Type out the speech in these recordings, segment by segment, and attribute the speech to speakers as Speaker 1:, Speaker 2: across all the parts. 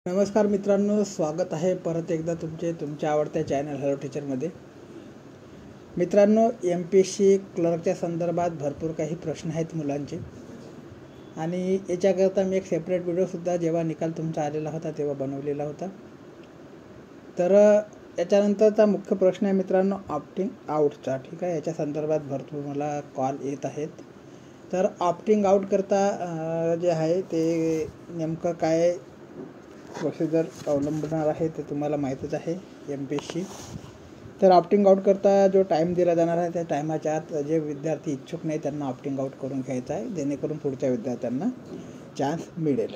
Speaker 1: नमस्कार मित्रांनो, स्वागत आहे परत एकदा तुमच्या आवडत्या चॅनल हॅलो टीचरमध्ये. मित्रांनो, MPSC क्लर्कच्या संदर्भात भरपूर काही प्रश्न आहेत मुलांचे, आणि याच्याकरता मी एक सेपरेट व्हिडिओसुद्धा जेव्हा निकाल तुमचा आलेला होता तेव्हा बनवलेला होता. तर याच्यानंतरचा मुख्य प्रश्न आहे मित्रांनो ऑप्टिंग आउटचा. ठीक आहे, याच्या संदर्भात भरपूर मला कॉल येत आहेत. तर ऑप्टिंग आउट करता जे आहे ते नेमकं काय प्रोसिजर अवलंबणार आहे ते तुम्हाला माहीतच आहे MPSC. तर ऑप्टिंग आउट करता जो टाईम दिला जाणार आहे त्या टायमाच्या आत जे विद्यार्थी इच्छुक नाही त्यांना ऑप्टिंग आउट करून घ्यायचा आहे, जेणेकरून पुढच्या विद्यार्थ्यांना चान्स मिळेल.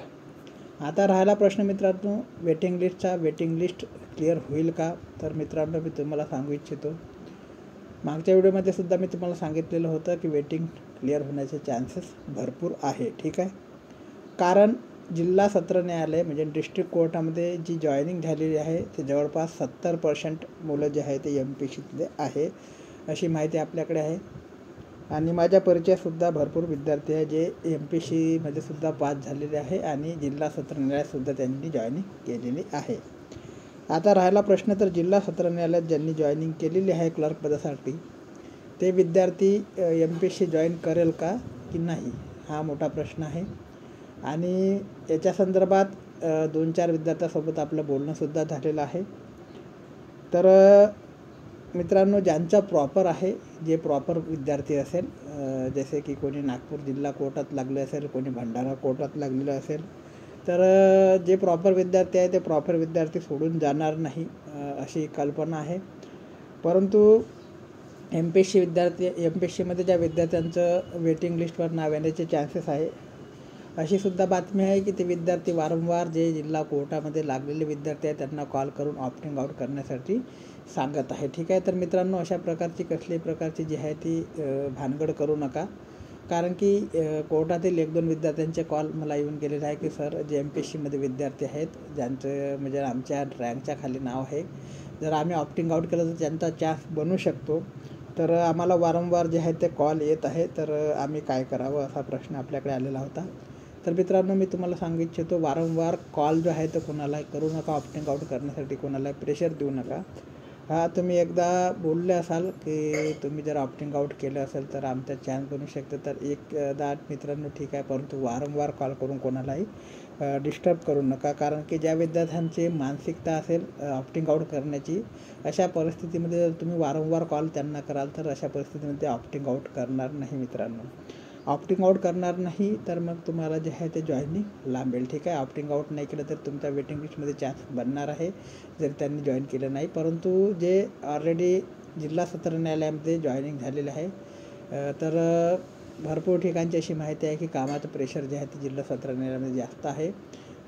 Speaker 1: आता राहिला प्रश्न मित्रांनो वेटिंग लिस्टचा. वेटिंग लिस्ट क्लिअर होईल का? तर मित्रांनो, मी तुम्हाला सांगू इच्छितो, मागच्या व्हिडिओमध्ये सुद्धा मी तुम्हाला सांगितलेलं होतं की वेटिंग क्लिअर होण्याचे चान्सेस भरपूर आहे. ठीक आहे, कारण जिल्हा सत्र न्यायालय म्हणजे डिस्ट्रिक्ट कोर्टामध्ये जी जॉईनिंग झालेली आहे ते जवळपास 70% मुलं जे आहे ते MPSCतले आहे, अशी माहिती आपल्याकडे आहे. आणि माझ्या परिचयातसुद्धा भरपूर विद्यार्थी आहे जे MPSCमध्ये सुद्धा पास झालेले आहे आणि जिल्हा सत्र न्यायालयातसुद्धा त्यांनी जॉईनिंग केलेली आहे. आता राहिला प्रश्न, तर जिल्हा सत्र न्यायालयात ज्यांनी जॉईनिंग केलेली आहे क्लर्क पदासाठी ते विद्यार्थी MPSC जॉईन करेल का की नाही, हा मोठा प्रश्न आहे. आणि याच्या संदर्भात 2-4 विद्यार्थ्यांसोबत आपलं बोलणंसुद्धा झालेलं आहे. तर मित्रांनो, ज्यांचा प्रॉपर आहे, जे प्रॉपर विद्यार्थी असेल, जसे की कोणी नागपूर जिल्हा कोर्टात लागले असेल, कोणी भंडारा कोर्टात लागलेलं असेल, तर जे प्रॉपर विद्यार्थी आहे ते प्रॉपर विद्यार्थी सोडून जाणार नाही अशी कल्पना आहे. परंतु MPSCमध्ये ज्या विद्यार्थ्यांचं वेटिंग लिस्टवर नाव येण्याचे चान्सेस आहे, अशी सुद्धा बातमी आहे की ते विद्यार्थी वारंवार जे जिल्हा कोर्टामध्ये लागलेले विद्यार्थी आहेत त्यांना कॉल करून ऑप्टिंग आउट करण्यासाठी सांगत आहे. ठीक आहे, तर मित्रांनो, अशा प्रकारची कसल्याही प्रकारची जी आहे ती भानगड करू नका, कारण की कोर्टातील 1-2 विद्यार्थ्यांचे कॉल मला येऊन गेलेले आहे की सर, जे MPSCमध्ये विद्यार्थी आहेत ज्यांचं म्हणजे आमच्या रँकच्या खाली नाव आहे, जर आम्ही ऑप्टिंग आउट केलं तर त्यांचा चान्स बनू शकतो. तर आम्हाला वारंवार जे आहे ते कॉल येत आहे, तर आम्ही काय करावं असा प्रश्न आपल्याकडे आलेला होता. तर मित्रांनो, मी तुम्हाला सांगू इच्छितो, वारंवार कॉल जो आहे तो कोणाला करू नका. ऑप्टिंग आउट करण्यासाठी कोणाला प्रेशर देऊ नका. तुम्ही एकदा बोलले असाल की तुम्ही जर ऑप्टिंग आउट केलं असेल तर आमचा चान्स बनू शकतं, तर एकदा मित्रांनो ठीक आहे, परंतु वारंवार कॉल करून कोणालाही डिस्टर्ब करू नका. कारण की ज्या विद्यार्थ्यांची मानसिकता असेल ऑप्टिंग आउट करण्याची, अशा परिस्थितीमध्ये जर तुम्ही वारंवार कॉल त्यांना कराल तर अशा परिस्थितीमध्ये ऑप्टिंग आउट करणार नाही. मित्रांनो, ऑप्टिंग आउट करणार नाही तर मग तुम्हाला जे आहे ते जॉईनिंग लांबेल. ठीक आहे, ऑप्टिंग आउट नाही केलं तर तुमच्या वेटिंग लिस्टमध्ये चान्स बनणार आहे जर त्यांनी जॉईन केलं नाही. परंतु जे ऑलरेडी जिल्हा सत्र न्यायालयामध्ये जॉईनिंग झालेले आहे, तर भरपूर ठिकाणची अशी माहिती आहे की कामाचं प्रेशर जे आहे ते जिल्हा सत्र न्यायालयामध्ये जास्त आहे,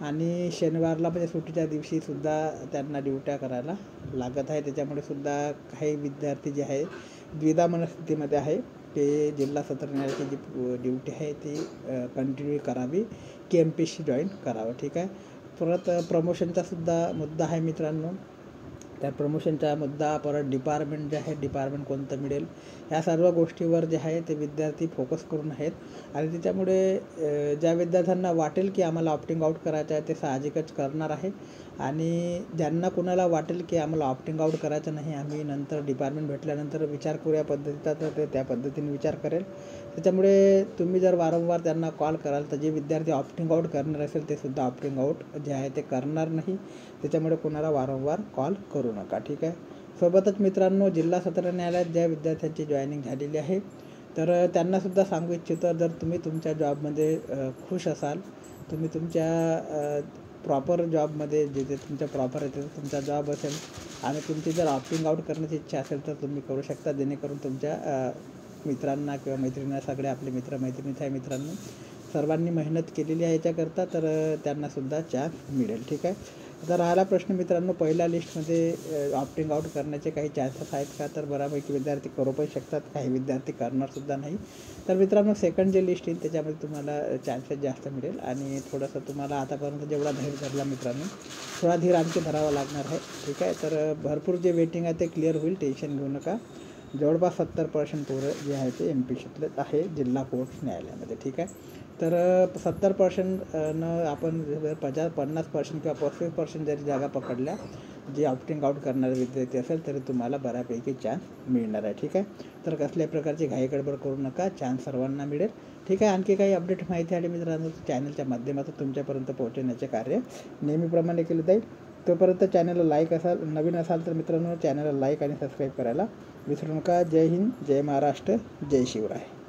Speaker 1: आणि शनिवारला म्हणजे सुट्टीच्या दिवशीसुद्धा त्यांना ड्युट्या करायला लागत आहे. त्याच्यामुळे सुद्धा काही विद्यार्थी जे आहे द्विधा मनस्थितीमध्ये आहे की जिल्हा सत्र न्यायालयाची जी ड्युटी आहे ती कंटिन्यू करावी की MPSC जॉईन करावं. ठीक आहे, परत प्रमोशनचा सुद्धा मुद्दा आहे मित्रांनो. त्या प्रमोशनचा मुद्दा, परत डिपार्टमेंट जे आहे डिपार्टमेंट कोणतं मिळेल, ह्या सर्व गोष्टीवर जे आहे ते विद्यार्थी फोकस करून आहेत. आणि त्याच्यामुळे ज्या विद्यार्थ्यांना वाटेल की आम्हाला ऑप्टिंग आउट करायचं आहे ते साहजिकच करणार आहे, आणि ज्यांना कुणाला वाटेल की आम्हाला ऑप्टिंग आउट करायचं नाही, आम्ही नंतर डिपार्टमेंट भेटल्यानंतर विचार करू या पद्धतीचा, तर ते त्या पद्धतीने विचार करेल. त्याच्यामुळे तुम्ही जर वारंवार त्यांना कॉल कराल तर जे विद्यार्थी ऑप्टिंग आउट करणार असेल ते सुद्धा ऑप्टिंग आउट जे आहे ते करणार नाही. त्याच्यामुळे कोणाला वारंवार कॉल करू नका. ठीक आहे, सोबतच मित्रांनो, जिल्हा सत्र न्यायालयात ज्या विद्यार्थ्यांची जॉईनिंग झालेली आहे तर त्यांनासुद्धा सांगू इच्छितो, जर तुम्ही तुमच्या जॉबमध्ये खुश असाल, तुम्ही तुमच्या प्रॉपर जॉबमध्ये जिथे तुमच्या प्रॉपर आहे तुमचा जॉब असेल, आणि तुमची जर ऑप्टिंग आउट करण्याची इच्छा असेल तर तुम्ही करू शकता, जेणेकरून तुमच्या मित्रांना किंवा मैत्रिणींना, सगळे आपले मित्रमैत्रिणीच आहे मित्रांनो, सर्वांनी मेहनत केलेली आहे याच्याकरता, तर त्यांनासुद्धा चान्स मिळेल. ठीक आहे, आता राहिला प्रश्न मित्रांनो, पहिल्या लिस्टमध्ये ऑप्टिंग आउट करण्याचे काही चान्सेस आहेत का? तर बऱ्यापैकी विद्यार्थी करू पण शकतात, काही विद्यार्थी करणारसुद्धा नाही. तर मित्रांनो, सेकंड जे लिस्ट येईल त्याच्यामध्ये तुम्हाला चान्सेस जास्त मिळेल, आणि थोडंसं तुम्हाला आतापर्यंत जेवढा धैर्य धरला मित्रांनो, थोडा धीर आणखी धरावा लागणार आहे. ठीक आहे, तर भरपूर जे वेटिंग आहे ते क्लिअर होईल, टेन्शन घेऊ नका. जवळपास 70% पोरं जे आहे ते MPSCतलेच आहे जिल्हा कोर्ट न्यायालयामध्ये. ठीक आहे, तर 70% न आपण 50% किंवा 35% जरी जागा पकडल्या, जे ऑप्टिंग आउट करणारे विद्यार्थी असेल तरी तुम्हाला बऱ्यापैकी चान्स मिळणार आहे. ठीक आहे, तर कसल्याही प्रकारची घाई गडबड करू नका, चान्स सर्वांना मिळेल. ठीक आहे, आणखी काही अपडेट माहिती आली मित्रांनो चॅनलच्या माध्यमातून तुमच्यापर्यंत पोहोचवण्याचे कार्य नेहमीप्रमाणे केलं जाईल. तोपर्यंत चॅनलला नवीन असाल तर मित्रांनो चॅनलला लाईक आणि सबस्क्राईब करायला विसरू नका. जय हिंद, जय महाराष्ट्र, जय शिवराय.